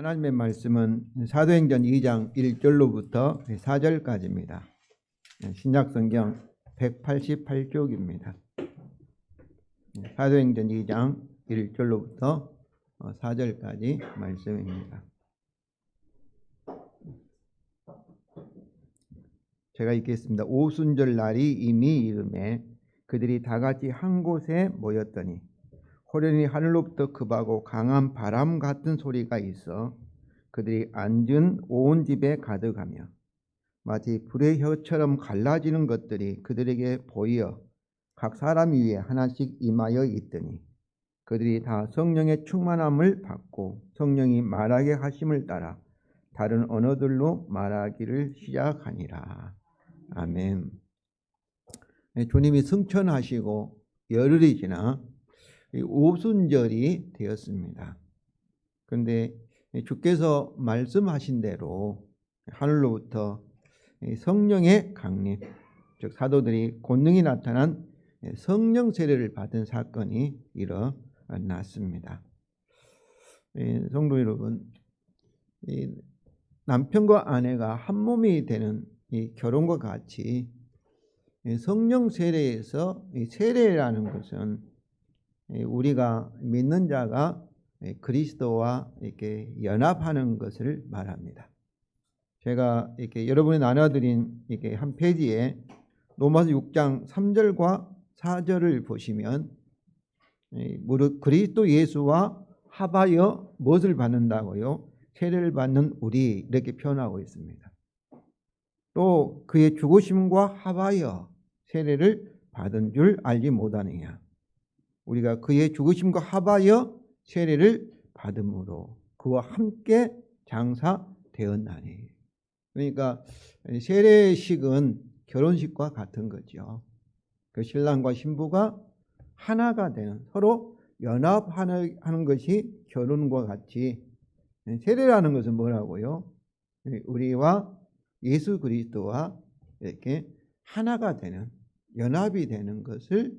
하나님의 말씀은 사도행전 2장 1절로부터 4절까지입니다. 신약성경 188쪽입니다. 사도행전 2장 1절로부터 4절까지 말씀입니다. 제가 읽겠습니다. 오순절 날이 이미 이르매 그들이 다같이 한 곳에 모였더니 호련히 하늘로부터 급하고 강한 바람 같은 소리가 있어 그들이 앉은 온 집에 가득하며 마치 불의 혀처럼 갈라지는 것들이 그들에게 보이어 각 사람 위에 하나씩 임하여 있더니 그들이 다 성령의 충만함을 받고 성령이 말하게 하심을 따라 다른 언어들로 말하기를 시작하니라. 아멘. 주님이 승천하시고 열흘이 지나 오순절이 되었습니다. 그런데 주께서 말씀하신 대로 하늘로부터 성령의 강림, 즉 사도들이 권능이 나타난 성령 세례를 받은 사건이 일어났습니다. 성도 여러분, 남편과 아내가 한 몸이 되는 이 결혼과 같이 성령 세례에서 세례라는 것은 우리가 믿는 자가 그리스도와 이렇게 연합하는 것을 말합니다. 제가 이렇게 여러분이 나눠드린 이렇게 한 페이지에 로마서 6장 3절과 4절을 보시면 무릇 그리스도 예수와 합하여 무엇을 받는다고요? 세례를 받는 우리 이렇게 표현하고 있습니다. 또 그의 죽으심과 합하여 세례를 받은 줄 알지 못하느냐. 우리가 그의 죽으심과 합하여 세례를 받음으로 그와 함께 장사되었나니. 그러니까 세례식은 결혼식과 같은 거죠. 그 신랑과 신부가 하나가 되는, 서로 연합하는 것이 결혼과 같이 세례라는 것은 뭐라고요? 우리와 예수 그리스도와 이렇게 하나가 되는, 연합이 되는 것을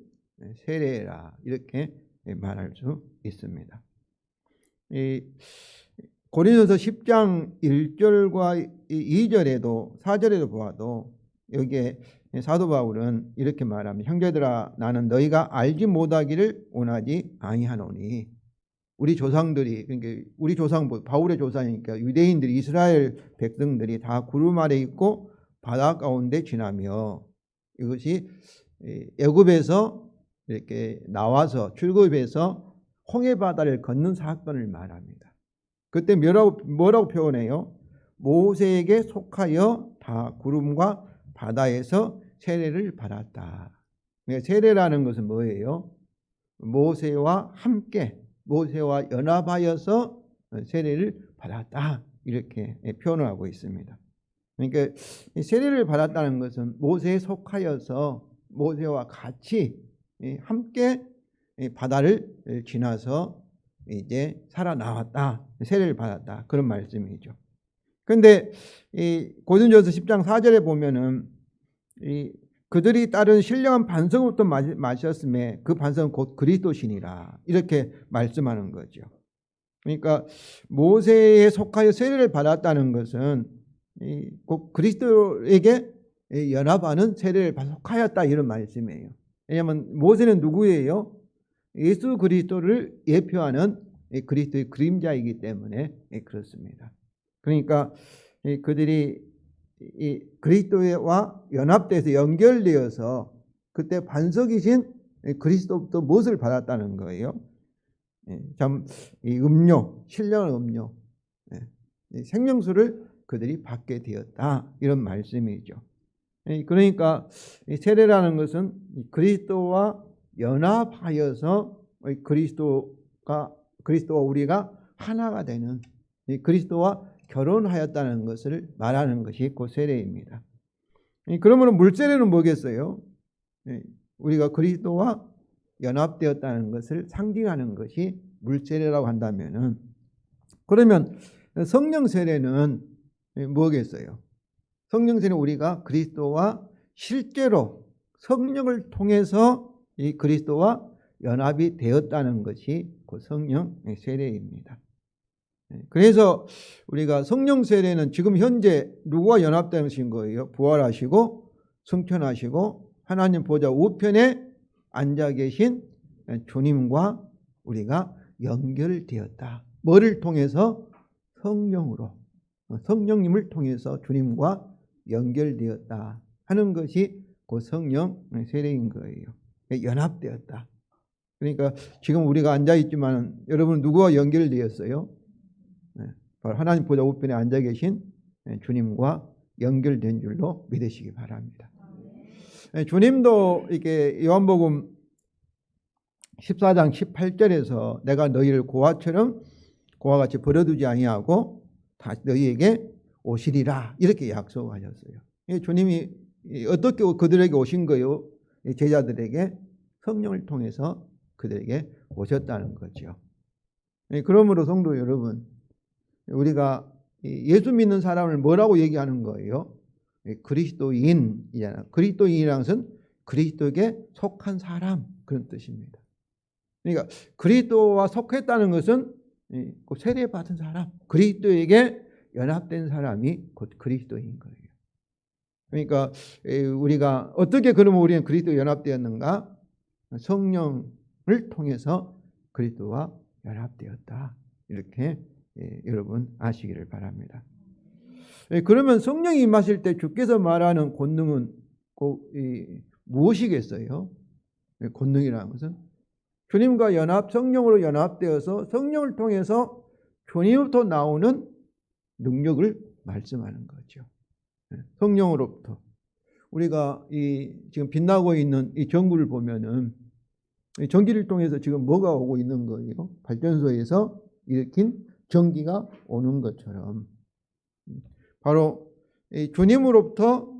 세례라 이렇게 말할 수 있습니다. 고린도서 10장 1절과 2절에도 4절에도 보아도 여기에 사도 바울은 이렇게 말합니다. 형제들아 나는 너희가 알지 못하기를 원하지 아니하노니. 우리 조상들이, 그러니까 우리 조상, 바울의 조상이니까 유대인들이, 이스라엘 백성들이 다 구름 아래 있고 바다 가운데 지나며 이것이 애굽에서 이렇게 나와서 출굽해서 홍해 바다를 걷는 사건을 말합니다. 그때 뭐라고 표현해요? 모세에게 속하여 다 구름과 바다에서 세례를 받았다. 세례라는 것은 뭐예요? 모세와 함께, 모세와 연합하여서 세례를 받았다. 이렇게 표현을 하고 있습니다. 그러니까 세례를 받았다는 것은 모세에 속하여서 모세와 같이 함께 바다를 지나서 이제 살아나왔다. 세례를 받았다. 그런 말씀이죠. 그런데 고린도서 10장 4절에 보면은 그들이 따른 신령한 반성부터 마셨음에 그 반성은 곧 그리스도시니라. 이렇게 말씀하는 거죠. 그러니까 모세에 속하여 세례를 받았다는 것은 곧 그리스도에게 연합하는 세례를 속하였다 이런 말씀이에요. 왜냐하면 모세는 누구예요? 예수 그리스도를 예표하는 그리스도의 그림자이기 때문에 그렇습니다. 그러니까 그들이 그리스도와 연합돼서 연결되어서 그때 반석이신 그리스도부터 무엇을 받았다는 거예요? 참 음료, 신령한 음료, 생명수를 그들이 받게 되었다 이런 말씀이죠. 그러니까 세례라는 것은 그리스도와 연합하여서 그리스도와 우리가 하나가 되는, 그리스도와 결혼하였다는 것을 말하는 것이 곧 세례입니다. 그러면 물세례는 뭐겠어요? 우리가 그리스도와 연합되었다는 것을 상징하는 것이 물세례라고 한다면은, 그러면 성령 세례는 뭐겠어요? 성령 세례는 우리가 그리스도와 실제로 성령을 통해서 이 그리스도와 연합이 되었다는 것이 그 성령 세례입니다. 그래서 우리가 성령 세례는 지금 현재 누구와 연합되신 거예요? 부활하시고 승천하시고 하나님 보좌 우편에 앉아 계신 주님과 우리가 연결되었다. 뭐를 통해서? 성령으로. 성령님을 통해서 주님과 연결되었다 하는 것이 그 성령 세례인 거예요. 연합되었다. 그러니까 지금 우리가 앉아있지만 여러분 누구와 연결되었어요? 바로 하나님 보좌 우편에 앉아 계신 주님과 연결된 줄로 믿으시기 바랍니다. 주님도 이렇게 요한복음 14장 18절에서 내가 너희를 고아처럼 고아 같이 버려두지 아니하고 다시 너희에게 오시리라 이렇게 약속하셨어요. 주님이 어떻게 그들에게 오신 거예요? 제자들에게 성령을 통해서 그들에게 오셨다는 거죠. 그러므로 성도 여러분, 우리가 예수 믿는 사람을 뭐라고 얘기하는 거예요? 그리스도인이잖아요. 그리스도인이라는 것은 그리스도에게 속한 사람 그런 뜻입니다. 그러니까 그리스도와 속했다는 것은 세례받은 사람, 그리스도에게 연합된 사람이 곧 그리스도인 거예요. 그러니까 우리가 어떻게 그러면 우리는 그리스도에 연합되었는가? 성령을 통해서 그리스도와 연합되었다. 이렇게 여러분 아시기를 바랍니다. 그러면 성령이 임하실 때 주께서 말하는 권능은 무엇이겠어요? 권능이라는 것은 주님과 성령으로 연합되어서 성령을 통해서 주님으로부터 나오는 능력을 말씀하는 거죠. 성령으로부터. 우리가 지금 빛나고 있는 이 전구를 보면은 전기를 통해서 지금 뭐가 오고 있는 거예요? 발전소에서 일으킨 전기가 오는 것처럼 바로 주님으로부터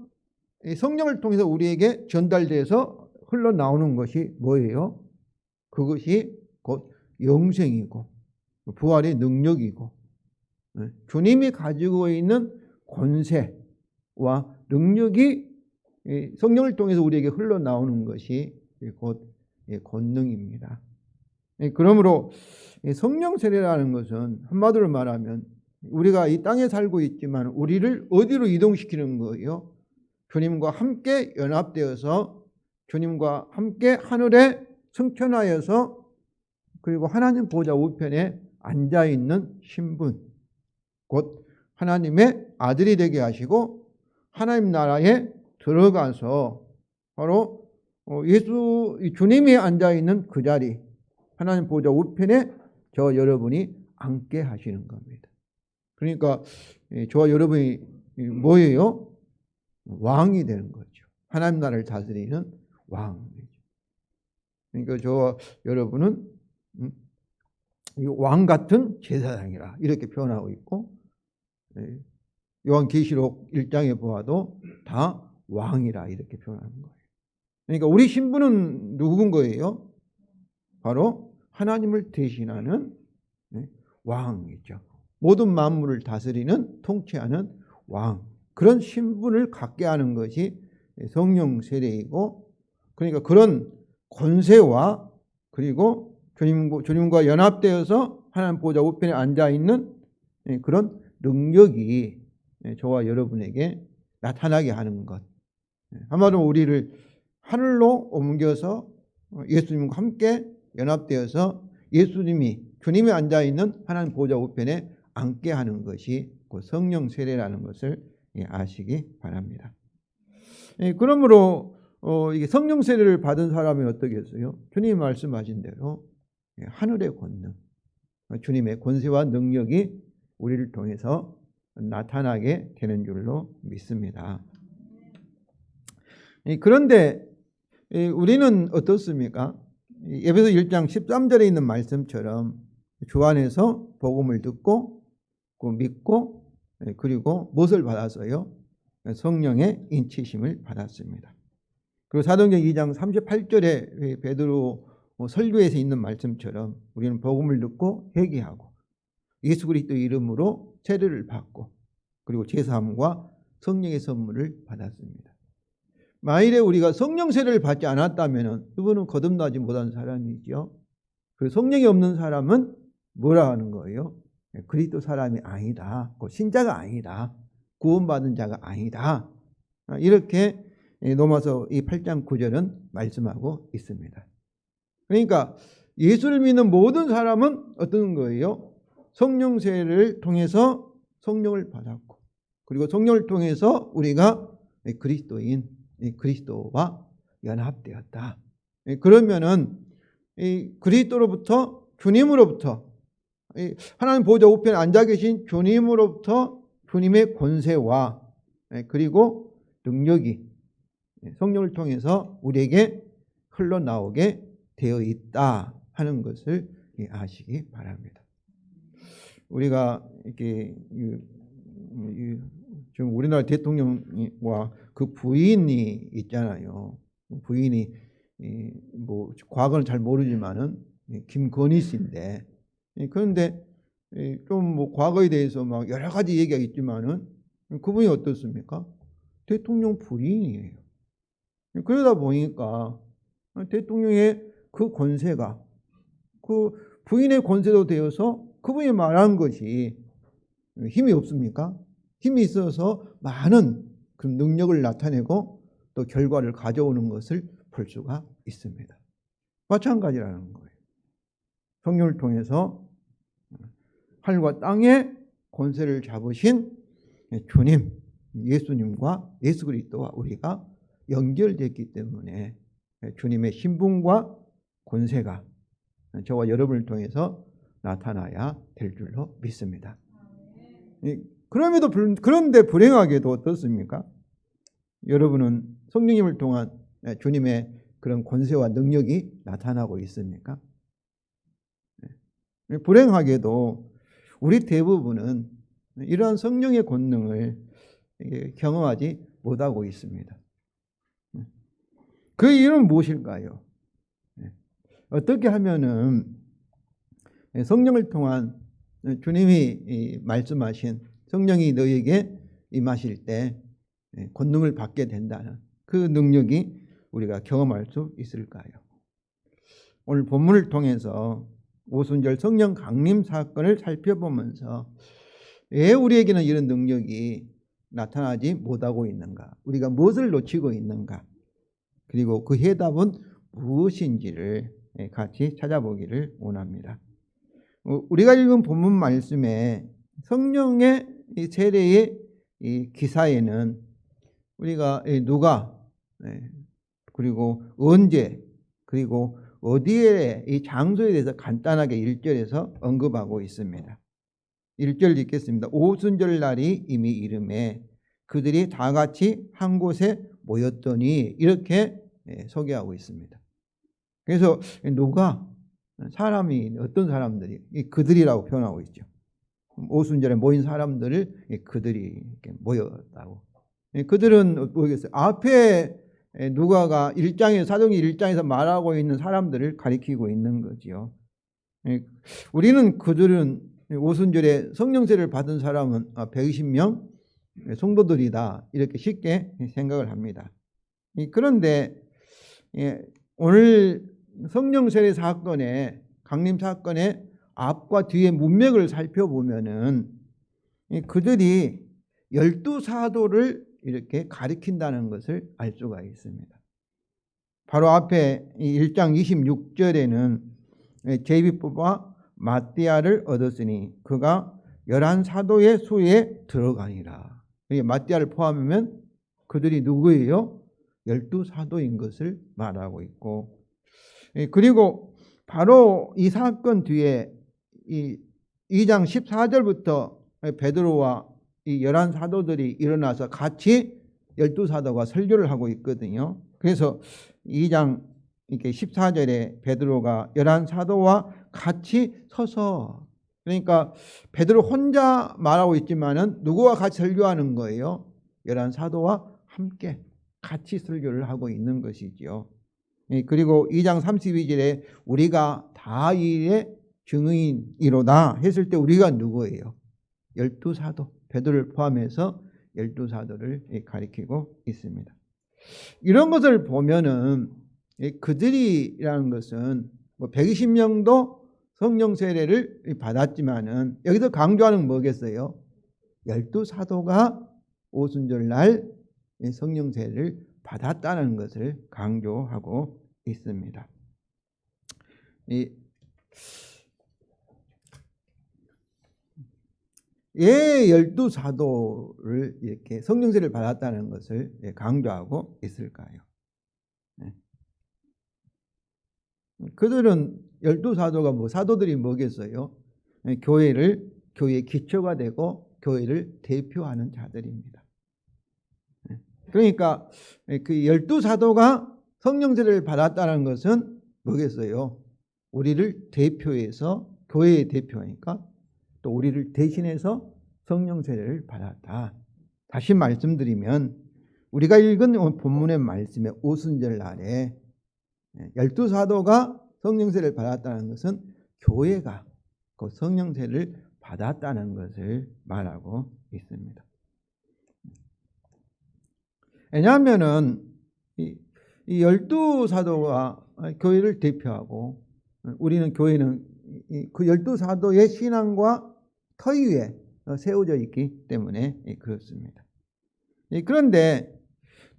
성령을 통해서 우리에게 전달돼서 흘러나오는 것이 뭐예요? 그것이 곧 영생이고 부활의 능력이고 주님이 가지고 있는 권세와 능력이 성령을 통해서 우리에게 흘러나오는 것이 곧 권능입니다. 그러므로 성령 세례라는 것은 한마디로 말하면 우리가 이 땅에 살고 있지만 우리를 어디로 이동시키는 거예요? 주님과 함께 연합되어서 주님과 함께 하늘에 승천하여서 그리고 하나님 보좌 우편에 앉아있는 신분, 곧 하나님의 아들이 되게 하시고 하나님 나라에 들어가서 바로 주님이 앉아있는 그 자리, 하나님 보좌 우편에 저 여러분이 앉게 하시는 겁니다. 그러니까 저와 여러분이 뭐예요? 왕이 되는 거죠. 하나님 나라를 다스리는 왕이죠. 그러니까 저와 여러분은 왕 같은 제사장이라 이렇게 표현하고 있고 요한계시록 1장에 보아도 다 왕이라 이렇게 표현하는 거예요. 그러니까 우리 신분은 누군 거예요? 바로 하나님을 대신하는 왕이죠. 모든 만물을 다스리는 통치하는 왕, 그런 신분을 갖게 하는 것이 성령 세례이고, 그러니까 그런 권세와 그리고 주님과 연합되어서 하나님 보좌 우편에 앉아있는 그런 능력이 저와 여러분에게 나타나게 하는 것. 한마디로 우리를 하늘로 옮겨서 예수님과 함께 연합되어서 주님이 앉아있는 하나님 보좌 우편에 앉게 하는 것이 그 성령 세례라는 것을 아시기 바랍니다. 그러므로 이게 성령 세례를 받은 사람이 어떻게 했어요? 주님이 말씀하신 대로 하늘의 권능, 주님의 권세와 능력이 우리를 통해서 나타나게 되는 줄로 믿습니다. 그런데 우리는 어떻습니까? 에베소 1장 13절에 있는 말씀처럼 주 안에서 복음을 듣고 믿고 그리고 무엇을 받았어요? 성령의 인치심을 받았습니다. 그리고 사도행전 2장 38절에 베드로 설교에서 있는 말씀처럼 우리는 복음을 듣고 회개하고 예수 그리스도 이름으로 세례를 받고 그리고 제사함과 성령의 선물을 받았습니다. 만일에 우리가 성령 세례를 받지 않았다면 이분은 거듭나지 못한 사람이죠. 그 성령이 없는 사람은 뭐라 하는 거예요? 그리스도 사람이 아니다. 신자가 아니다. 구원받은 자가 아니다. 이렇게 로마서 이 8장 9절은 말씀하고 있습니다. 그러니까 예수를 믿는 모든 사람은 어떤 거예요? 성령 세례를 통해서 성령을 받았고, 그리고 성령을 통해서 우리가 그리스도인, 그리스도와 연합되었다. 그러면은 이 그리스도로부터, 주님으로부터, 하나님 보좌 우편에 앉아 계신 주님으로부터 주님의 권세와 그리고 능력이 성령을 통해서 우리에게 흘러나오게 되어 있다 하는 것을 아시기 바랍니다. 우리가 이렇게 지금 우리나라 대통령과 그 부인이 있잖아요. 부인이 뭐 과거는 잘 모르지만은 김건희 씨인데, 그런데 좀 뭐 과거에 대해서 막 여러 가지 얘기가 있지만은 그분이 어떻습니까? 대통령 부인이에요. 그러다 보니까 대통령의 그 권세가 그 부인의 권세도 되어서 그분이 말한 것이 힘이 없습니까? 힘이 있어서 많은 그 능력을 나타내고 또 결과를 가져오는 것을 볼 수가 있습니다. 마찬가지라는 거예요. 성령을 통해서 하늘과 땅의 권세를 잡으신 주님, 예수님과 예수 그리스도와 우리가 연결됐기 때문에 주님의 신분과 권세가 저와 여러분을 통해서 나타나야 될 줄로 믿습니다. 그런데 불행하게도 어떻습니까? 여러분은 성령님을 통한 주님의 그런 권세와 능력이 나타나고 있습니까? 불행하게도 우리 대부분은 이러한 성령의 권능을 경험하지 못하고 있습니다. 그 이유는 무엇일까요? 어떻게 하면은 성령을 통한 주님이 말씀하신 성령이 너에게 임하실 때 권능을 받게 된다는 그 능력이 우리가 경험할 수 있을까요? 오늘 본문을 통해서 오순절 성령 강림 사건을 살펴보면서 왜 우리에게는 이런 능력이 나타나지 못하고 있는가? 우리가 무엇을 놓치고 있는가? 그리고 그 해답은 무엇인지를 같이 찾아보기를 원합니다. 우리가 읽은 본문 말씀에 성령의 세례의 기사에는 우리가 누가, 그리고 언제, 그리고 어디에, 이 장소에 대해서 간단하게 1절에서 언급하고 있습니다. 1절 읽겠습니다. 오순절 날이 이미 이름에 그들이 다 같이 한 곳에 모였더니, 이렇게 소개하고 있습니다. 그래서 누가, 사람이, 어떤 사람들이 그들이라고 표현하고 있죠. 오순절에 모인 사람들을 그들이 이렇게 모였다고. 그들은 뭐겠어요? 앞에 누가가 사도행전 1장에서 말하고 있는 사람들을 가리키고 있는 거지요. 우리는 그들은 오순절에 성령세를 받은 사람은 120명 성도들이다, 이렇게 쉽게 생각을 합니다. 그런데 오늘 성령세례 사건의 강림 사건의 앞과 뒤의 문맥을 살펴보면은 그들이 12사도를 이렇게 가리킨다는 것을 알 수가 있습니다. 바로 앞에 1장 26절에는 제비뽑아 마띠아를 얻었으니 그가 11사도의 수에 들어가니라. 마띠아를 포함하면 그들이 누구예요? 12사도인 것을 말하고 있고, 그리고 바로 이 사건 뒤에 이 2장 14절부터 베드로와 이 11사도들이 일어나서 같이 12사도가 설교를 하고 있거든요. 그래서 2장 14절에 베드로가 11사도와 같이 서서, 그러니까 베드로 혼자 말하고 있지만은 누구와 같이 설교하는 거예요? 11사도와 함께 같이 설교를 하고 있는 것이지요. 그리고 2장 32절에 우리가 다 이의 증인이로다 했을 때 우리가 누구예요? 12사도, 베드로를 포함해서 12사도를 가리키고 있습니다. 이런 것을 보면은 그들이라는 것은 120명도 성령 세례를 받았지만은 여기서 강조하는 건 뭐겠어요? 12사도가 오순절날 성령 세례를 받았다는 것을 강조하고 있습니다. 왜 12사도를 이렇게 성령 세례를 받았다는 것을 강조하고 있을까요? 그들은 12사도가 뭐 사도들이 뭐겠어요? 교회의 기초가 되고 교회를 대표하는 자들입니다. 그러니까 그 12사도가 성령 세례를 받았다는 것은 뭐겠어요? 우리를 대표해서 교회의 대표니까 또 우리를 대신해서 성령 세례를 받았다. 다시 말씀드리면 우리가 읽은 본문의 말씀에 오순절 날에 12사도가 성령 세례를 받았다는 것은 교회가 그 성령 세례를 받았다는 것을 말하고 있습니다. 왜냐하면은 이 12사도가 교회를 대표하고 우리는 교회는 그 12사도의 신앙과 터 위에 세워져 있기 때문에 그렇습니다. 그런데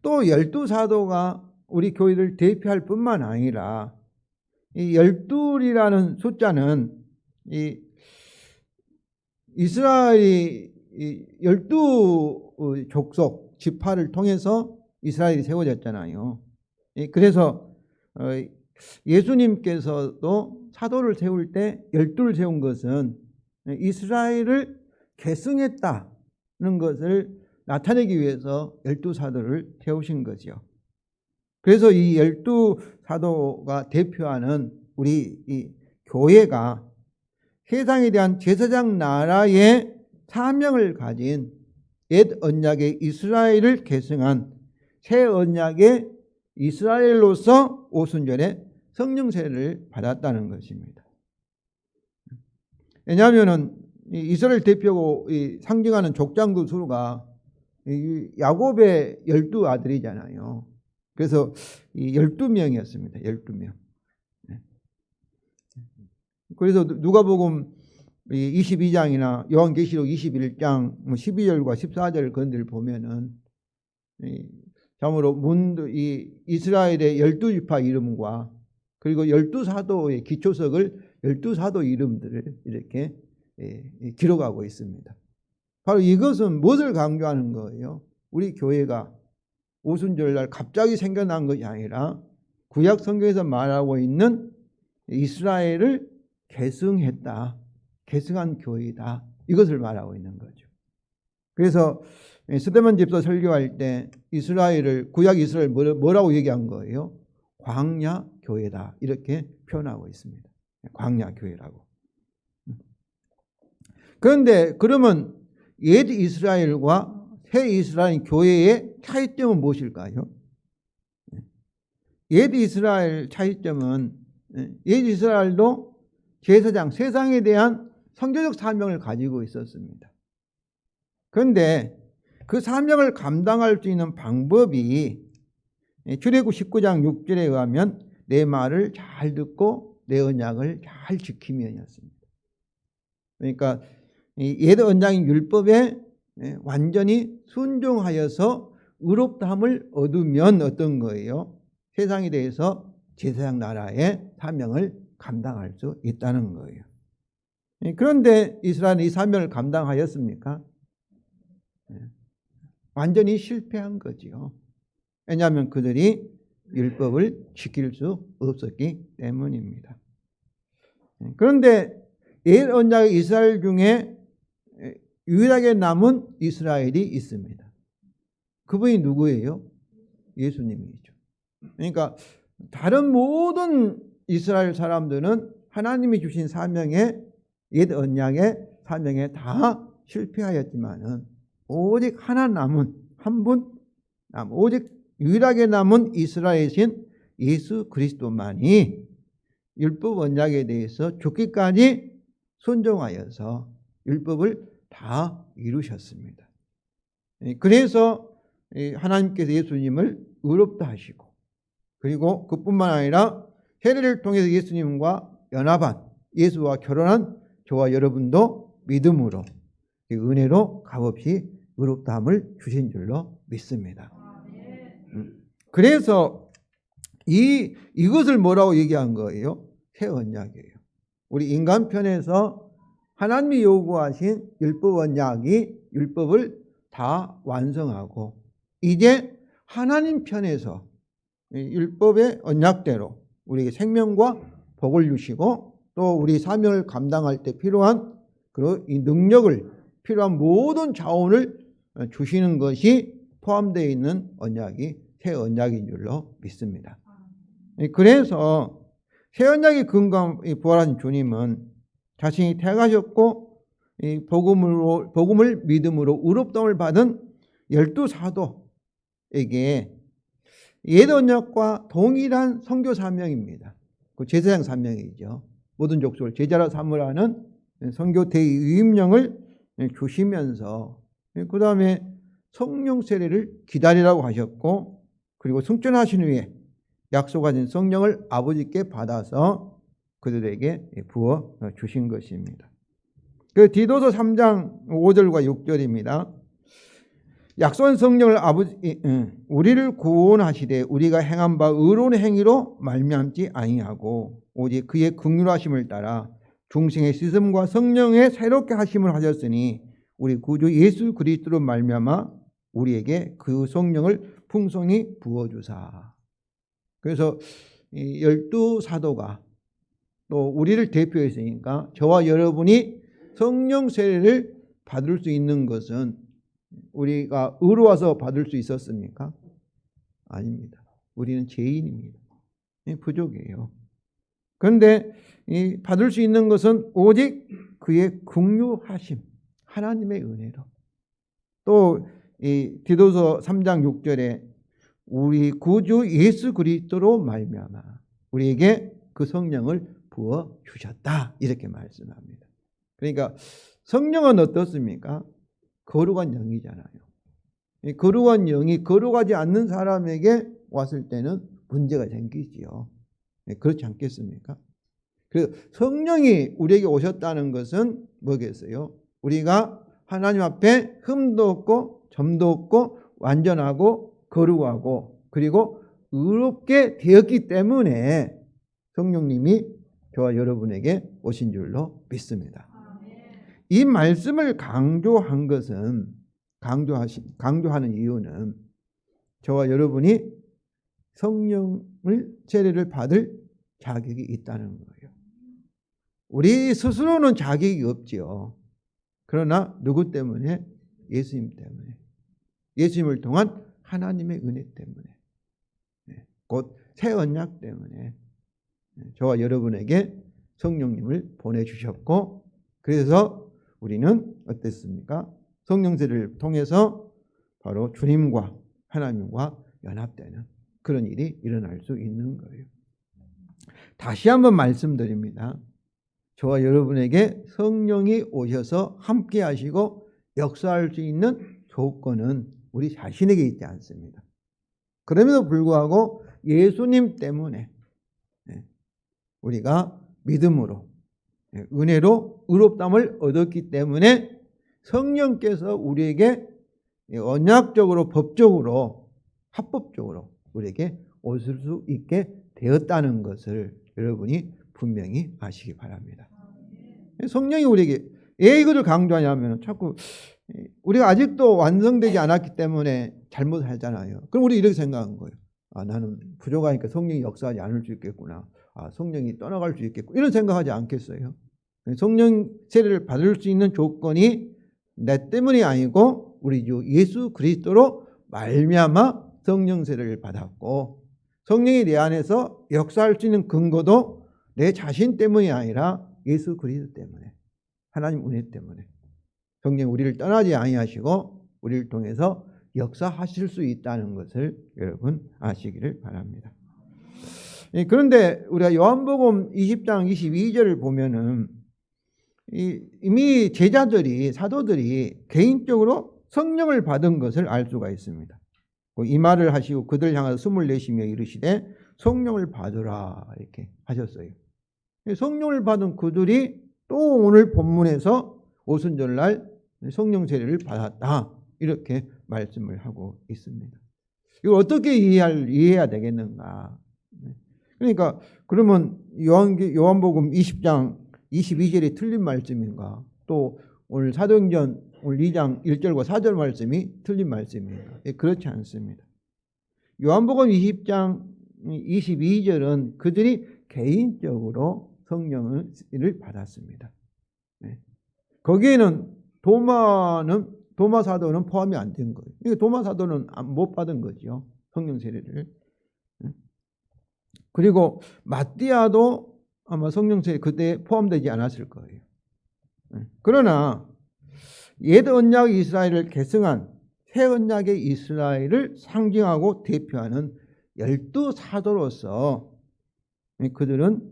또 12사도가 우리 교회를 대표할 뿐만 아니라 이 12이라는 숫자는 이 이스라엘이 12 족속 지파를 통해서 이스라엘이 세워졌잖아요. 그래서 예수님께서도 사도를 세울 때 12를 세운 것은 이스라엘을 계승했다는 것을 나타내기 위해서 12사도를 세우신 거죠. 그래서 이 12사도가 대표하는 우리 이 교회가 세상에 대한 제사장 나라의 사명을 가진 옛 언약의 이스라엘을 계승한 새 언약의 이스라엘로서 오순절에 성령 세례를 받았다는 것입니다. 왜냐하면은 이스라엘 대표고 상징하는 족장들 수가 야곱의 12아들이잖아요. 그래서 12명이었습니다. 12명. 그래서 누가복음 22장이나 요한계시록 21장 12절과 14절 건들 보면은 참으로 이스라엘의 12지파 이름과 그리고 12사도의 기초석을 12사도 이름들을 이렇게 기록하고 있습니다. 바로 이것은 무엇을 강조하는 거예요? 우리 교회가 오순절날 갑자기 생겨난 것이 아니라 구약 성경에서 말하고 있는 이스라엘을 계승했다. 계승한 교회다. 이것을 말하고 있는 거죠. 그래서 스데반 집사 설교할 때 이스라엘을 구약 이스라엘 뭐라고 얘기한 거예요? 광야 교회다. 이렇게 표현하고 있습니다. 광야 교회라고. 그런데 그러면 옛 이스라엘과 새 이스라엘 교회의 차이점은 무엇일까요? 옛 이스라엘 차이점은 옛 이스라엘도 제사장, 세상에 대한 선교적 사명을 가지고 있었습니다. 그런데 그 사명을 감당할 수 있는 방법이 출애굽 19장 6절에 의하면 내 말을 잘 듣고 내 언약을 잘 지키면이었습니다. 그러니까 옛 언약인 율법에 완전히 순종하여서 의롭다함을 얻으면 어떤 거예요? 세상에 대해서 제사장 나라의 사명을 감당할 수 있다는 거예요. 그런데 이스라엘은 이 사명을 감당하였습니까? 완전히 실패한 거지요. 왜냐하면 그들이 율법을 지킬 수 없었기 때문입니다. 그런데 옛 언약의 이스라엘 중에 유일하게 남은 이스라엘이 있습니다. 그분이 누구예요? 예수님이죠. 그러니까 다른 모든 이스라엘 사람들은 하나님이 주신 사명에 옛 언약의 사명에 다 실패하였지만은 오직 하나 남은 한 분, 오직 유일하게 남은 이스라엘이신 예수 그리스도만이 율법 언약에 대해서 죽기까지 순종하여서 율법을 다 이루셨습니다. 그래서 하나님께서 예수님을 의롭다 하시고 그리고 그뿐만 아니라 세례를 통해서 예수님과 연합한 예수와 결혼한 저와 여러분도 믿음으로 은혜로 값없이 의롭다함을 주신 줄로 믿습니다. 그래서 이것을 뭐라고 얘기한 거예요? 새 언약이에요. 우리 인간편에서 하나님이 요구하신 율법 언약이 율법을 다 완성하고 이제 하나님 편에서 율법의 언약대로 우리에게 생명과 복을 주시고 또 우리 사명을 감당할 때 필요한 그런 이 능력을 필요한 모든 자원을 주시는 것이 포함되어 있는 언약이 새 언약인 줄로 믿습니다. 그래서 새 언약의 근거 부활한 주님은 자신이 태어나셨고 이 복음을 믿음으로 의롭다함을 받은 12사도에게 옛 언약과 동일한 선교 사명입니다. 그 제사장 사명이죠. 모든 족속을 제자로 삼으라는 선교 대위임령을 주시면서 그 다음에 성령 세례를 기다리라고 하셨고 그리고 승천하신 후에 약속하신 성령을 아버지께 받아서 그들에게 부어 주신 것입니다. 그 디도서 3장 5절과 6절입니다. 약속한 성령을 우리를 구원하시되 우리가 행한 바 의로운 행위로 말미암지 아니하고 오직 그의 긍휼하심을 따라 중생의 씻음과 성령의 새롭게 하심을 하셨으니 우리 구주 예수 그리스도로 말미암아 우리에게 그 성령을 풍성히 부어주사. 그래서 이 12사도가 또 우리를 대표했으니까 저와 여러분이 성령 세례를 받을 수 있는 것은 우리가 의로워서 받을 수 있었습니까? 아닙니다. 우리는 죄인입니다. 부족이에요. 그런데 받을 수 있는 것은 오직 그의 긍휼하심, 하나님의 은혜로. 또 이 디도서 3장 6절에 우리 구주 예수 그리스도로 말미암아 우리에게 그 성령을 부어 주셨다 이렇게 말씀합니다. 그러니까 성령은 어떻습니까? 거룩한 영이잖아요. 거룩한 영이 거룩하지 않는 사람에게 왔을 때는 문제가 생기지요. 그렇지 않겠습니까? 그래서 성령이 우리에게 오셨다는 것은 뭐겠어요? 우리가 하나님 앞에 흠도 없고 점도 없고 완전하고 거룩하고 그리고 의롭게 되었기 때문에 성령님이 저와 여러분에게 오신 줄로 믿습니다. 이 말씀을 강조한 것은 강조하는 이유는 저와 여러분이 성령을 세례를 받을 자격이 있다는 거예요. 우리 스스로는 자격이 없지요. 그러나 누구 때문에? 예수님 때문에. 예수님을 통한 하나님의 은혜 때문에. 곧 새 언약 때문에 저와 여러분에게 성령님을 보내주셨고 그래서 우리는 어땠습니까? 성령세를 통해서 바로 주님과 하나님과 연합되는 그런 일이 일어날 수 있는 거예요. 다시 한번 말씀드립니다. 저와 여러분에게 성령이 오셔서 함께 하시고 역사할 수 있는 조건은 우리 자신에게 있지 않습니다. 그럼에도 불구하고 예수님 때문에 우리가 믿음으로 은혜로 의롭다함을 얻었기 때문에 성령께서 우리에게 언약적으로 법적으로 합법적으로 우리에게 오실 수 있게 되었다는 것을 여러분이 분명히 아시기 바랍니다. 성령이 우리에게 왜 이것을 강조하냐면 자꾸 우리가 아직도 완성되지 않았기 때문에 잘못 살잖아요. 그럼 우리 이렇게 생각한 거예요. 나는 부족하니까 성령이 역사하지 않을 수 있겠구나. 성령이 떠나갈 수 있겠구나. 이런 생각하지 않겠어요? 성령 세례를 받을 수 있는 조건이 내 때문이 아니고 우리 주 예수 그리스도로 말미암아 성령 세례를 받았고 성령이 내 안에서 역사할 수 있는 근거도 내 자신 때문이 아니라 예수 그리스도 때문에 하나님 은혜 때문에 성령 우리를 떠나지 아니하시고 우리를 통해서 역사하실 수 있다는 것을 여러분 아시기를 바랍니다. 그런데 우리가 요한복음 20장 22절을 보면은 이미 제자들이 사도들이 개인적으로 성령을 받은 것을 알 수가 있습니다. 이 말을 하시고 그들 향하여 숨을 내쉬며 이르시되 성령을 받으라 이렇게 하셨어요. 성령을 받은 그들이 또 오늘 본문에서 오순절날 성령 세례를 받았다. 이렇게 말씀을 하고 있습니다. 이걸 어떻게 이해해야 되겠는가? 그러니까 그러면 요한복음 20장 22절이 틀린 말씀인가? 또 오늘 사도행전 오늘 2장 1절과 4절 말씀이 틀린 말씀인가? 그렇지 않습니다. 요한복음 20장 22절은 그들이 개인적으로 성령을 받았습니다. 거기에는 도마 사도는 포함이 안 된 거예요. 그러니까 도마 사도는 못 받은 거죠. 성령 세례를. 그리고 마띠아도 아마 성령 세례 그때 포함되지 않았을 거예요. 그러나 옛 언약 이스라엘을 계승한 새 언약의 이스라엘을 상징하고 대표하는 12사도로서 그들은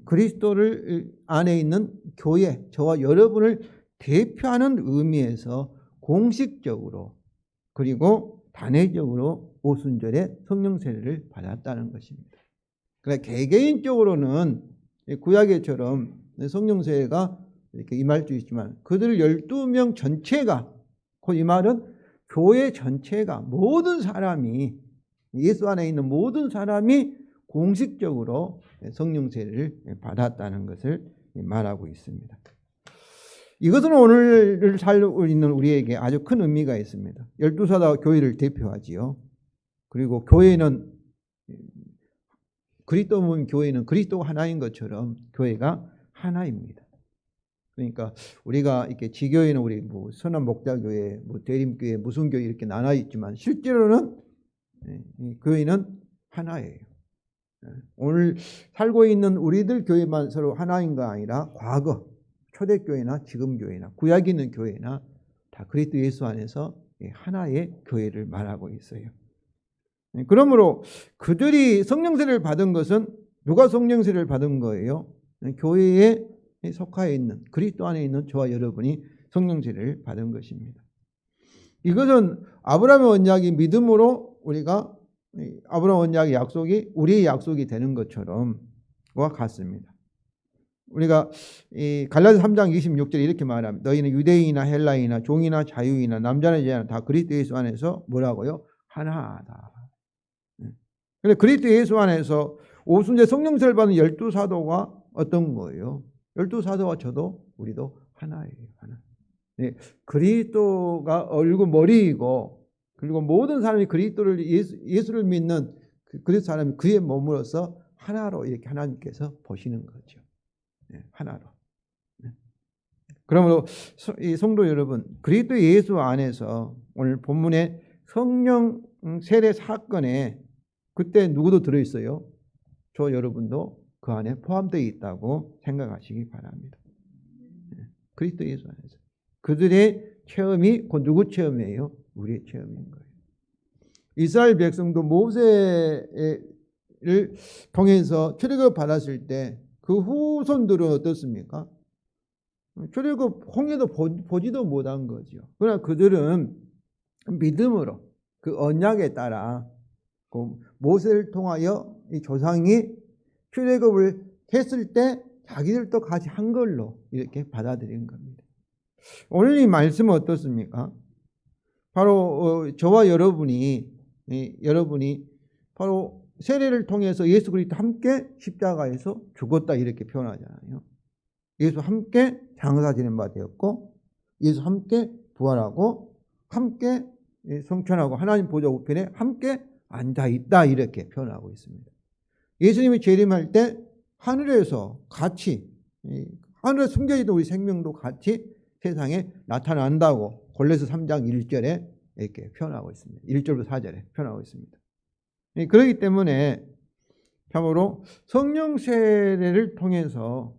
그리스도를 안에 있는 교회, 저와 여러분을 대표하는 의미에서 공식적으로 그리고 단회적으로 오순절에 성령 세례를 받았다는 것입니다. 그러니까 개개인적으로는 구약에처럼 성령 세례가 이렇게 임할 수 있지만 그들 12명 전체가, 이 말은 교회 전체가 모든 사람이 예수 안에 있는 모든 사람이 공식적으로 성령 세례를 받았다는 것을 말하고 있습니다. 이것은 오늘을 살고 있는 우리에게 아주 큰 의미가 있습니다. 12사도 교회를 대표하지요. 그리고 교회는 그리스도 모임 교회는 그리스도가 하나인 것처럼 교회가 하나입니다. 그러니까 우리가 이렇게 지교회는 우리 뭐 선한 목자교회, 뭐 대림교회, 무슨 교회 이렇게 나눠 있지만 실제로는 이 교회는 하나예요. 오늘 살고 있는 우리들 교회만 서로 하나인가 아니라 과거 초대교회나 지금 교회나 구약에 있는 교회나 다 그리스도 예수 안에서 하나의 교회를 말하고 있어요. 그러므로 그들이 성령세를 받은 것은 누가 성령세를 받은 거예요? 교회에 속하여 있는 그리스도 안에 있는 저와 여러분이 성령세를 받은 것입니다. 이것은 아브라함의 언약이 믿음으로 우리가 아브라함 언약의 약속이 우리의 약속이 되는 것처럼 와 같습니다. 우리가 이 갈라디아 3장 26절에 이렇게 말합니다. 너희는 유대인이나 헬라인이나 종이나 자유인이나 남자나 여자나 다 그리스도 예수 안에서 뭐라고요? 하나다. 그런데 그리스도 예수 안에서 오순절 성령세를 받은 12사도가 어떤 거예요? 12사도와 저도 우리도 하나예요. 하나. 네, 그리스도가 얼굴 머리이고 그리고 모든 사람이 그리스도를 예수를 믿는 그리스도 사람이 그의 몸으로서 하나로 이렇게 하나님께서 보시는 거죠. 네, 하나로. 네. 그러므로 이 성도 여러분, 그리스도 예수 안에서 오늘 본문의 성령 세례 사건에 그때 누구도 들어있어요? 저 여러분도 그 안에 포함되어 있다고 생각하시기 바랍니다. 네. 그리스도 예수 안에서. 그들의 체험이 곧 누구 체험이에요? 우리의 체험인 거예요. 이스라엘 백성도 모세를 통해서 출애굽 받았을 때 그 후손들은 어떻습니까? 출애굽 홍해도 보지도 못한 거죠. 그러나 그들은 믿음으로 그 언약에 따라 그 모세를 통하여 이 조상이 출애굽을 했을 때 자기들도 같이 한 걸로 이렇게 받아들인 겁니다. 오늘 이 말씀은 어떻습니까? 바로 저와 여러분이 바로 세례를 통해서 예수 그리스도 함께 십자가에서 죽었다 이렇게 표현하잖아요. 예수 함께 장사 지낸 바 되었고 예수 함께 부활하고 함께 성천하고 하나님 보좌 우편에 함께 앉아 있다 이렇게 표현하고 있습니다. 예수님이 재림할 때 하늘에서 같이 하늘에 숨겨있던 우리 생명도 같이 세상에 나타난다고 골로새 3장 1절에 이렇게 표현하고 있습니다. 1절부터 4절에 표현하고 있습니다. 그렇기 때문에 참으로 성령 세례를 통해서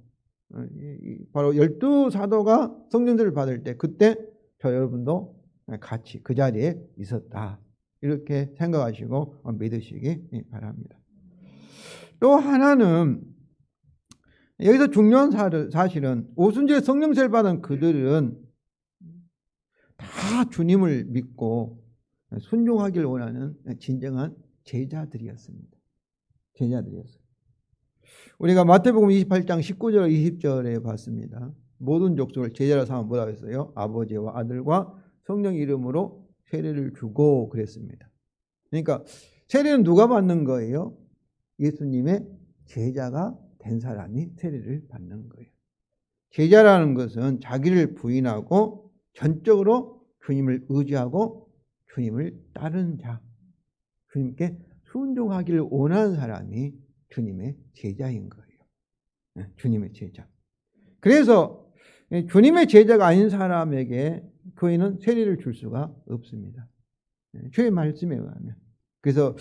바로 12사도가 성령 세례를 받을 때 그때 저 여러분도 같이 그 자리에 있었다. 이렇게 생각하시고 믿으시기 바랍니다. 또 하나는 여기서 중요한 사실은 오순절에 성령 세례를 받은 그들은 다 주님을 믿고 순종하길 원하는 진정한 제자들이었습니다. 제자들이었어요. 우리가 마태복음 28장 19절 20절에 봤습니다. 모든 족속을 제자로 삼아 뭐라고 했어요? 아버지와 아들과 성령 이름으로 세례를 주고 그랬습니다. 그러니까 세례는 누가 받는 거예요? 예수님의 제자가 된 사람이 세례를 받는 거예요. 제자라는 것은 자기를 부인하고 전적으로 주님을 의지하고 주님을 따르는 자, 주님께 순종하기를 원하는 사람이 주님의 제자인 거예요. 주님의 제자. 그래서 주님의 제자가 아닌 사람에게 교회는 세례를 줄 수가 없습니다. 주의 말씀에 의하면. 그래서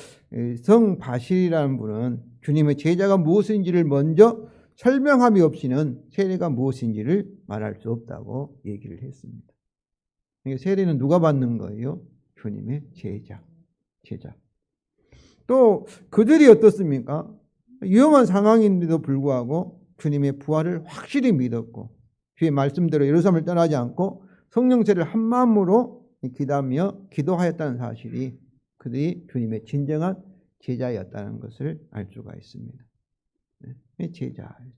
성바실이라는 분은 주님의 제자가 무엇인지를 먼저 설명함이 없이는 세례가 무엇인지를 말할 수 없다고 얘기를 했습니다. 그러니까 세례는 누가 받는 거예요? 주님의 제자. 또 그들이 어떻습니까? 위험한 상황인데도 불구하고 주님의 부활을 확실히 믿었고 주의 말씀대로 예루살렘을 떠나지 않고 성령세를 한 마음으로 기도하며 기도하였다는 사실이 그들이 주님의 진정한 제자였다는 것을 알 수가 있습니다. 제자죠.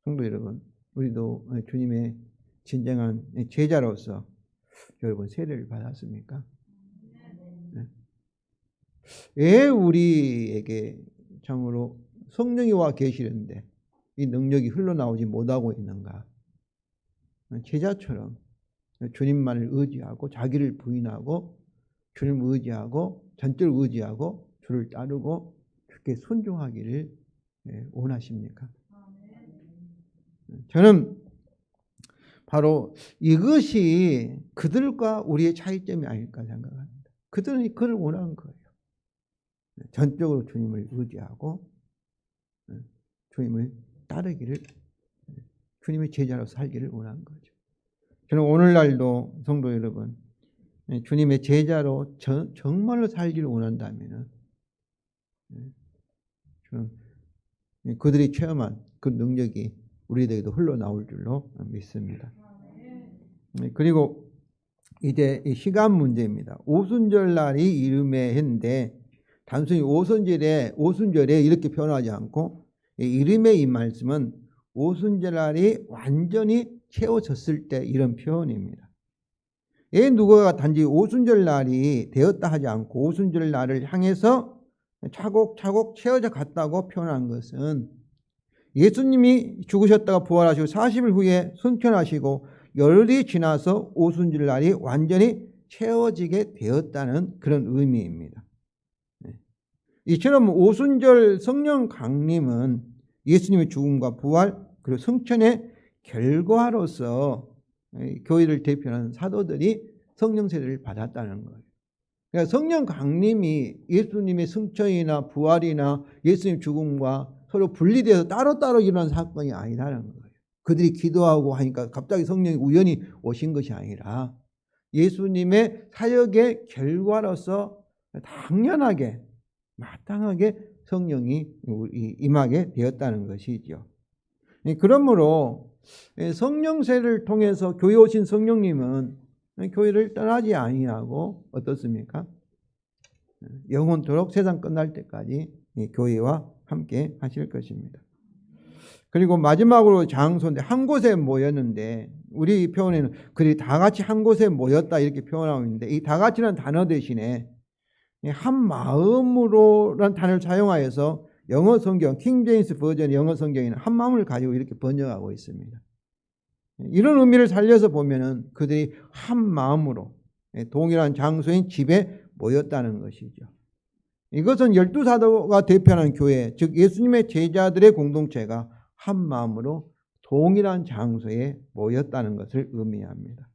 성도 여러분, 우리도 주님의 진정한 제자로서 여러분 세례를 받았습니까? 왜 우리에게 참으로 성령이 와 계시는데 이 능력이 흘러나오지 못하고 있는가? 제자처럼 주님만을 의지하고 자기를 부인하고 주님을 의지하고 전적으로 의지하고 주를 따르고 그렇게 순종하기를 원하십니까? 저는 바로 이것이 그들과 우리의 차이점이 아닐까 생각합니다. 그들은 그걸 원하는 거예요. 전적으로 주님을 의지하고 주님을 따르기를, 주님의 제자로 살기를 원하는 거죠. 저는 오늘날도 성도 여러분, 주님의 제자로 정말로 살기를 원한다면 저는 그들이 체험한 그 능력이 우리에게도 흘러나올 줄로 믿습니다. 그리고 이제 시간 문제입니다. 오순절 날이 이름에 했는데 단순히 오순절에 이렇게 표현하지 않고 이름의 이 말씀은 오순절 날이 완전히 채워졌을 때 이런 표현입니다. 누가 단지 오순절 날이 되었다 하지 않고 오순절 날을 향해서 차곡차곡 채워져 갔다고 표현한 것은 예수님이 죽으셨다가 부활하시고 40일 후에 승천하시고 열흘이 지나서 오순절 날이 완전히 채워지게 되었다는 그런 의미입니다. 이처럼 오순절 성령 강림은 예수님의 죽음과 부활 그리고 승천의 결과로서 교회를 대표하는 사도들이 성령 세례를 받았다는 거예요. 그러니까 성령 강림이 예수님의 승천이나 부활이나 예수님 죽음과 서로 분리되어서 따로따로 일어난 사건이 아니라는 거예요. 그들이 기도하고 하니까 갑자기 성령이 우연히 오신 것이 아니라 예수님의 사역의 결과로서 당연하게 마땅하게 성령이 임하게 되었다는 것이죠. 그러므로 성령세를 통해서 교회 오신 성령님은 교회를 떠나지 아니하고 어떻습니까? 영원토록 세상 끝날 때까지 교회와 함께 하실 것입니다. 그리고 마지막으로 장소인데 한 곳에 모였는데 우리 표현에는 그들이 다 같이 한 곳에 모였다 이렇게 표현하고 있는데 이 다 같이라는 단어 대신에 한 마음으로라는 단어를 사용하여서 영어 성경 킹 제임스 버전 영어 성경에는 한 마음을 가지고 이렇게 번역하고 있습니다. 이런 의미를 살려서 보면은 그들이 한 마음으로 동일한 장소인 집에 모였다는 것이죠. 이것은 12사도가 대표하는 교회, 즉 예수님의 제자들의 공동체가 한 마음으로 동일한 장소에 모였다는 것을 의미합니다.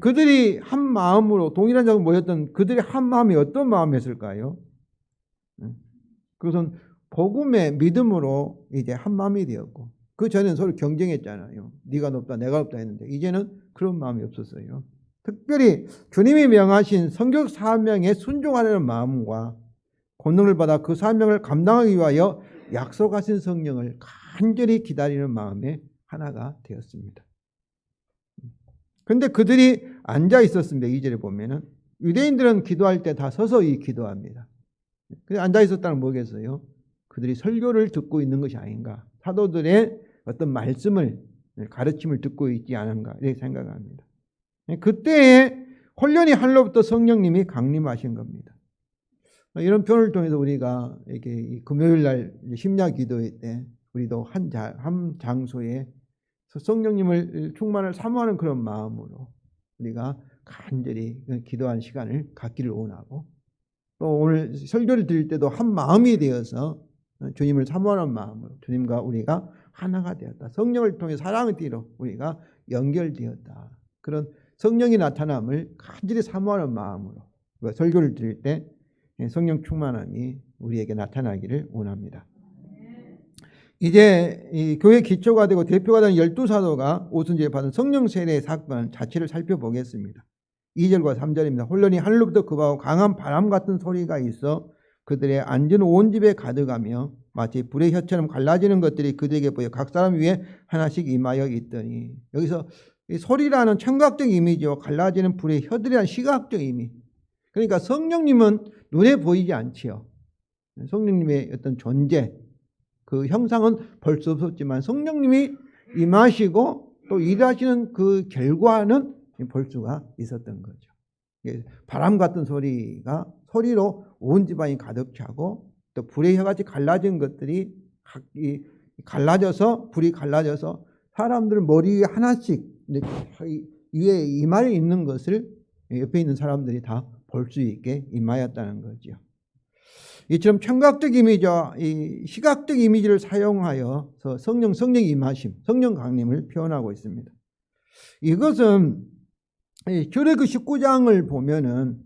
그들이 한 마음으로 동일한 장소에 모였던 그들의 한 마음이 어떤 마음이었을까요? 그것은 복음의 믿음으로 이제 한 마음이 되었고 그 전에는 서로 경쟁했잖아요. 네가 높다 내가 높다 했는데 이제는 그런 마음이 없었어요. 특별히 주님이 명하신 성경 사명에 순종하려는 마음과 권능을 받아 그 사명을 감당하기 위하여 약속하신 성령을 간절히 기다리는 마음에 하나가 되었습니다. 그런데 그들이 앉아 있었습니다. 2절에 보면은 유대인들은 기도할 때 다 서서히 기도합니다. 앉아 있었다는 뭐겠어요? 그들이 설교를 듣고 있는 것이 아닌가. 사도들의 어떤 말씀을 가르침을 듣고 있지 않은가 이렇게 생각합니다. 그때에 혼련히 하늘로부터 성령님이 강림하신 겁니다. 이런 표현을 통해서 우리가 이렇게 금요일 날 심야 기도회 때 우리도 한 장소에 성령님을 충만을 사모하는 그런 마음으로 우리가 간절히 기도한 시간을 갖기를 원하고, 또 오늘 설교를 드릴 때도 한 마음이 되어서 주님을 사모하는 마음으로 주님과 우리가 하나가 되었다. 성령을 통해 사랑의 띠로 우리가 연결되었다. 그런 성령이 나타남을 간절히 사모하는 마음으로 설교를 드릴 때 성령 충만함이 우리에게 나타나기를 원합니다. 이제 이 교회 기초가 되고 대표가 되는 12사도가 오순절에 받은 성령 세례의 사건 자체를 살펴보겠습니다. 2절과 3절입니다. 혼련히 하늘로부터 급하고 강한 바람 같은 소리가 있어 그들의 앉은 온 집에 가득하며 마치 불의 혀처럼 갈라지는 것들이 그들에게 보여 각 사람 위에 하나씩 임하여 있더니, 여기서 이 소리라는 청각적 이미지와 갈라지는 불의 혀들이라는 시각적 이미지. 그러니까 성령님은 눈에 보이지 않지요. 성령님의 어떤 존재, 그 형상은 볼 수 없었지만 성령님이 임하시고 또 일하시는 그 결과는 볼 수가 있었던 거죠. 바람 같은 소리가 소리로 온 집안이 가득 차고, 또 불의 혀같이 갈라진 것들이 갈라져서 불이 갈라져서 사람들 머리 위에 하나씩 위에 임하여 있는 것을 옆에 있는 사람들이 다 볼 수 있게 임하였다는 거죠. 이처럼 청각적 이미지와 이 시각적 이미지를 사용하여서 성령 임하심, 성령 강림을 표현하고 있습니다. 이것은 출애굽 19장을 보면은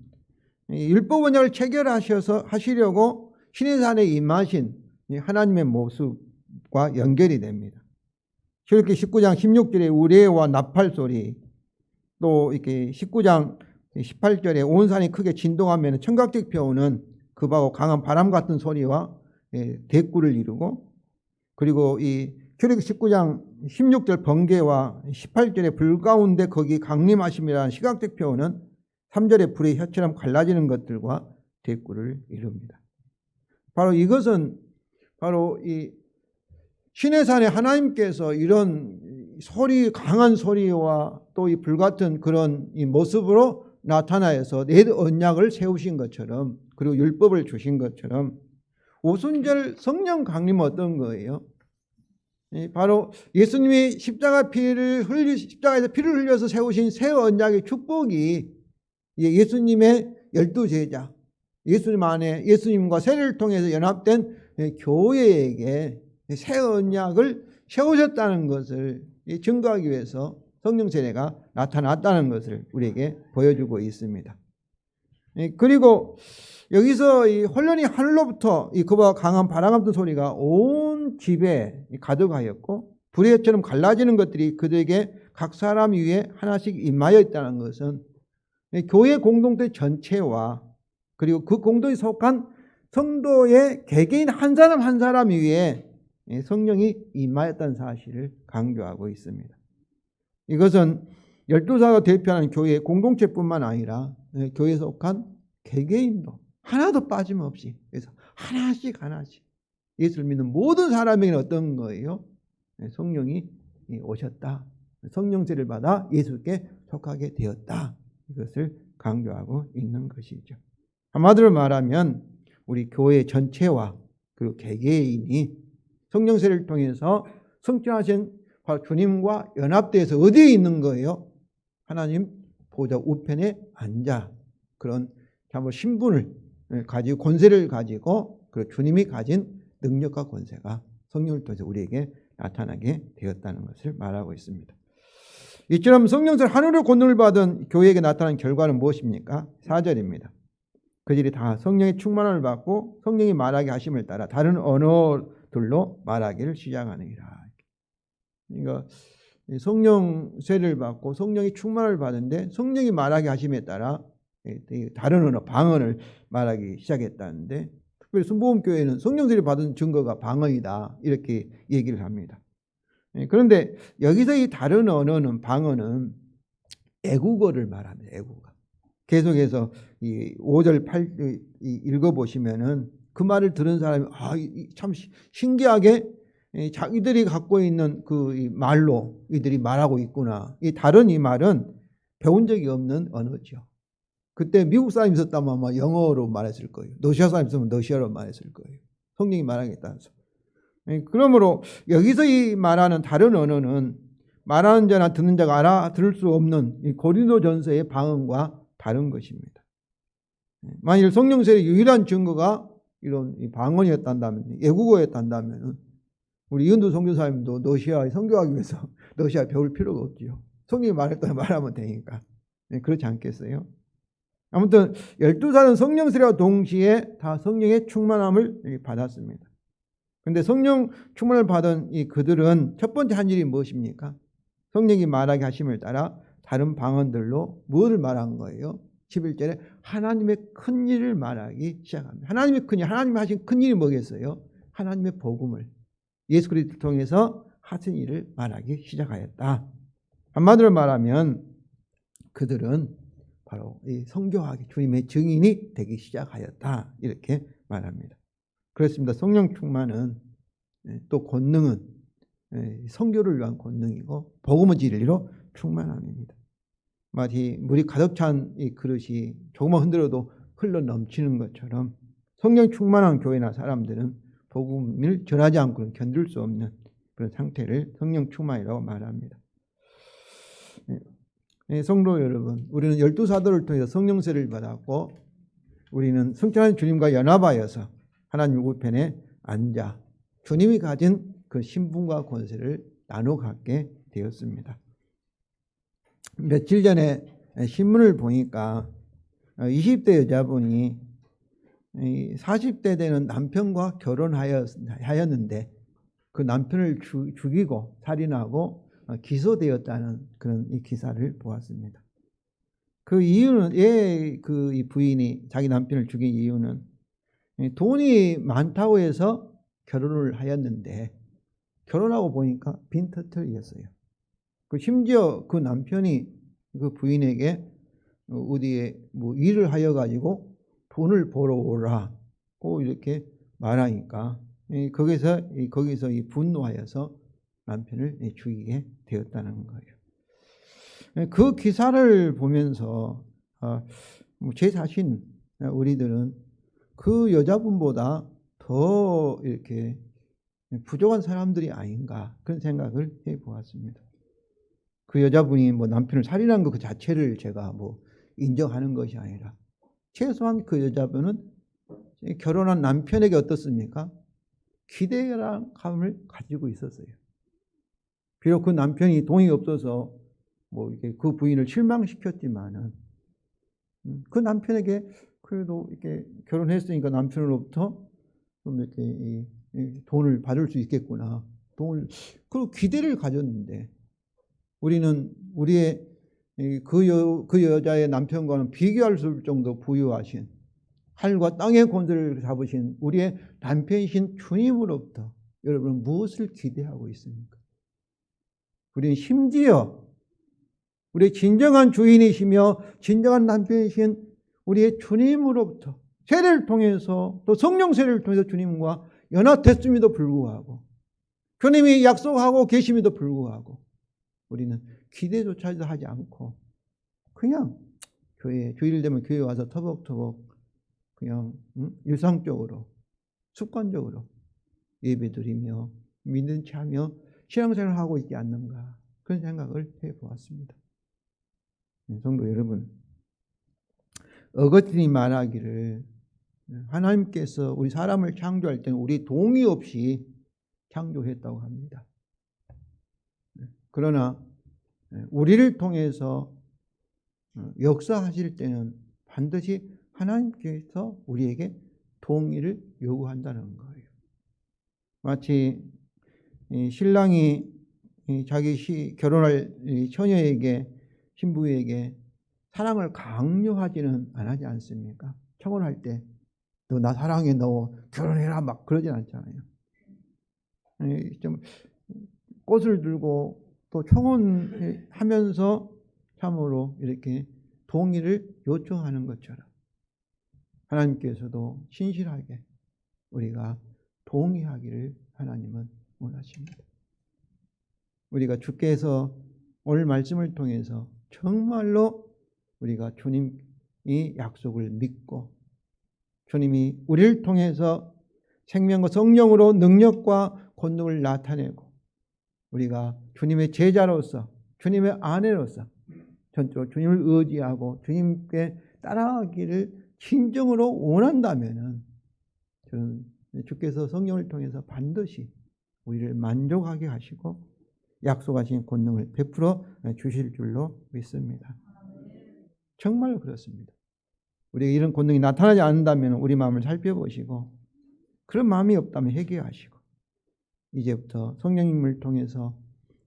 율법 언약을 체결하시려고 시내산에 임하신 하나님의 모습과 연결이 됩니다. 출애굽 19장 16절에 우레와 나팔 소리, 또 이렇게 19장 18절에 온 산이 크게 진동하면 청각적 표현은 급하고 강한 바람 같은 소리와 대꾸를 이루고, 그리고 이 출애굽 19장 16절 번개와 18절의 불 가운데 거기 강림하심이라는 시각적 표현은 3절의 불의 혀처럼 갈라지는 것들과 대꾸를 이룹니다. 바로 이것은 바로 이 시내산에 하나님께서 이런 소리, 강한 소리와 또 이 불같은 그런 이 모습으로 나타나서 옛 언약을 세우신 것처럼, 그리고 율법을 주신 것처럼 오순절 성령 강림은 어떤 거예요? 바로 예수님이 십자가에서 피를 흘려서 세우신 새 언약의 축복이 예수님의 12제자, 예수님 안에 예수님과 세례를 통해서 연합된 교회에게 새 언약을 세우셨다는 것을 증거하기 위해서 성령 세례가 나타났다는 것을 우리에게 보여주고 있습니다. 그리고 여기서 이 혼련히 하늘로부터 이 그와 강한 바람 같은 소리가 온 집에 가득하였고 불의 혀처럼 갈라지는 것들이 그들에게 각 사람 위에 하나씩 임하여 있다는 것은 교회 공동체 전체와 그리고 그 공동체에 속한 성도의 개개인 한 사람 한 사람 위에 성령이 임하였다는 사실을 강조하고 있습니다. 이것은 12사가 대표하는 교회의 공동체뿐만 아니라 교회에 속한 개개인도 하나도 빠짐없이, 그래서 하나씩 예수를 믿는 모든 사람에게는 어떤 거예요? 성령이 오셨다. 성령세를 받아 예수께 속하게 되었다. 이것을 강조하고 있는 것이죠. 한마디로 말하면 우리 교회 전체와 그리고 개개인이 성령세를 통해서 성취하신 바로 주님과 연합되어서 어디에 있는 거예요? 하나님 보좌 우편에 앉아 그런 참으로 신분을 가지고 권세를 가지고 그리고 주님이 가진 능력과 권세가 성령을 통해서 우리에게 나타나게 되었다는 것을 말하고 있습니다. 이처럼 성령세를 하늘의 권능을 받은 교회에게 나타난 결과는 무엇입니까? 4절입니다. 그들이 다 성령의 충만함을 받고 성령이 말하게 하심을 따라 다른 언어들로 말하기를 시작하느니라. 그러니까 성령세를 받고 성령이 충만을 받은데 성령이 말하게 하심에 따라 다른 언어, 방언을 말하기 시작했다는데, 특별히 순복음교회는 성령세를 받은 증거가 방언이다 이렇게 얘기를 합니다. 그런데 여기서 이 다른 언어는, 방언은 애국어를 말합니다. 애국어. 계속해서 이 5절 8절 읽어보시면은 그 말을 들은 사람이 참 신기하게 자기들이 갖고 있는 그 말로 이들이 말하고 있구나. 이 다른 이 말은 배운 적이 없는 언어죠. 그때 미국 사람이 있었다면 아마 영어로 말했을 거예요. 러시아 사람이 있으면 러시아로 말했을 거예요. 성령이 말하겠다면서. 그러므로 여기서 이 말하는 다른 언어는 말하는 자나 듣는 자가 알아들을 수 없는 이 고린도전서의 방언과 다른 것입니다. 만일 성령 세례의 유일한 증거가 이런 방언이었다면, 외국어였다면 우리 이은도 선교사님도 러시아에 선교하기 위해서 러시아 배울 필요가 없지요. 성령이 말했다면 말하면 되니까. 그렇지 않겠어요? 아무튼 12살은 성령 세례와 동시에 다 성령의 충만함을 받았습니다. 그런데 성령 충만을 받은 이 그들은 첫 번째 한 일이 무엇입니까? 성령이 말하게 하심을 따라 다른 방언들로 무엇을 말한 거예요? 11절에 하나님의 큰 일을 말하기 시작합니다. 하나님의 큰 일, 하나님이 하신 큰 일이 뭐겠어요? 하나님의 복음을 예수 그리스도를 통해서 하신 일을 말하기 시작하였다. 한마디로 말하면 그들은 바로 이 선교하기 주님의 증인이 되기 시작하였다. 이렇게 말합니다. 그렇습니다. 성령 충만은 또 권능은 선교를 위한 권능이고 복음의 진리로 충만함입니다. 마치 물이 가득 찬 이 그릇이 조금만 흔들어도 흘러 넘치는 것처럼 성령 충만한 교회나 사람들은 복음을 전하지 않고는 견딜 수 없는 그런 상태를 성령 충만이라고 말합니다. 성도 여러분, 우리는 12사도를 통해서 성령세를 받았고 우리는 승천하신 주님과 연합하여서 하나님 우편에 앉아 주님이 가진 그 신분과 권세를 나눠 갖게 되었습니다. 며칠 전에 신문을 보니까 20대 여자분이 40대 되는 남편과 결혼하였는데 그 남편을 죽이고 살인하고 기소되었다는 그런 이 기사를 보았습니다. 그 이유는 이 부인이 자기 남편을 죽인 이유는 돈이 많다고 해서 결혼을 하였는데 결혼하고 보니까 빈터털이었어요. 심지어 그 남편이 그 부인에게 어디에 뭐 일을 하여 가지고 돈을 벌어 오라고 이렇게 말하니까 거기서 이 분노하여서 남편을 죽이게 되었다는 거예요. 그 기사를 보면서 제 자신 우리들은 그 여자분보다 더 이렇게 부족한 사람들이 아닌가 그런 생각을 해보았습니다. 그 여자분이 뭐 남편을 살인한 것 그 자체를 제가 뭐 인정하는 것이 아니라 최소한 그 여자분은 결혼한 남편에게 어떻습니까? 기대감을 가지고 있었어요. 비록 그 남편이 돈이 없어서 뭐 이렇게 그 부인을 실망시켰지만은 그 남편에게 그래도 이렇게 결혼했으니까 남편으로부터 좀 이렇게 돈을 받을 수 있겠구나. 그 기대를 가졌는데 우리는 우리의 그 여자의 남편과는 비교할 수 없을 정도 부유하신 하늘과 땅의 권세를 잡으신 우리의 남편이신 주님으로부터 여러분 무엇을 기대하고 있습니까? 우리는 심지어 우리의 진정한 주인이시며 진정한 남편이신 우리의 주님으로부터 세례를 통해서 또 성령 세례를 통해서 주님과 연합됐음에도 불구하고 주님이 약속하고 계심에도 불구하고 우리는 기대조차도 하지 않고 그냥 주일 되면 교회 와서 터벅터벅 그냥 일상적으로 습관적으로 예배드리며 믿는 체하며 신앙생활을 하고 있지 않는가 그런 생각을 해보았습니다. 성도 여러분, 어거진이 말하기를 하나님께서 우리 사람을 창조할 때는 우리 동의 없이 창조했다고 합니다. 그러나 우리를 통해서 역사하실 때는 반드시 하나님께서 우리에게 동의를 요구한다는 거예요. 마치 신랑이 자기 결혼할 처녀에게 신부에게 사랑을 강요하지는 않지 않습니까? 청혼할 때 너 나 사랑해 너 결혼해라 막 그러진 않잖아요. 좀 꽃을 들고 또 청혼하면서 참으로 이렇게 동의를 요청하는 것처럼 하나님께서도 신실하게 우리가 동의하기를 하나님은 원하십니다. 우리가 주께서 오늘 말씀을 통해서 정말로 우리가 주님이 약속을 믿고 주님이 우리를 통해서 생명과 성령으로 능력과 권능을 나타내고 우리가 주님의 제자로서 주님의 아내로서 전적으로 주님을 의지하고 주님께 따라가기를 진정으로 원한다면 저는 주께서 성령을 통해서 반드시 우리를 만족하게 하시고 약속하신 권능을 베풀어 주실 줄로 믿습니다. 정말 그렇습니다. 우리에게 이런 권능이 나타나지 않는다면 우리 마음을 살펴보시고 그런 마음이 없다면 회개하시고 이제부터 성령님을 통해서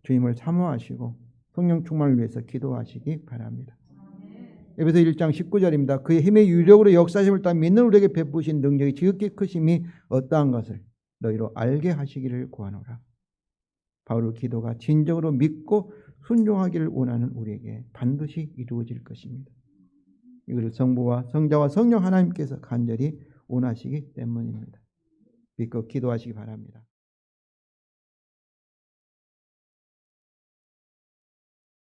주님을 사모하시고 성령 충만을 위해서 기도하시기 바랍니다. 에베소 1장 19절입니다. 그의 힘의 유력으로 역사심을 따라 믿는 우리에게 베푸신 능력이 지극히 크심이 어떠한 것을 너희로 알게 하시기를 구하노라. 바울의 기도가 진정으로 믿고 순종하기를 원하는 우리에게 반드시 이루어질 것입니다. 이것을 성부와 성자와 성령 하나님께서 간절히 원하시기 때문입니다. 믿고 기도하시기 바랍니다.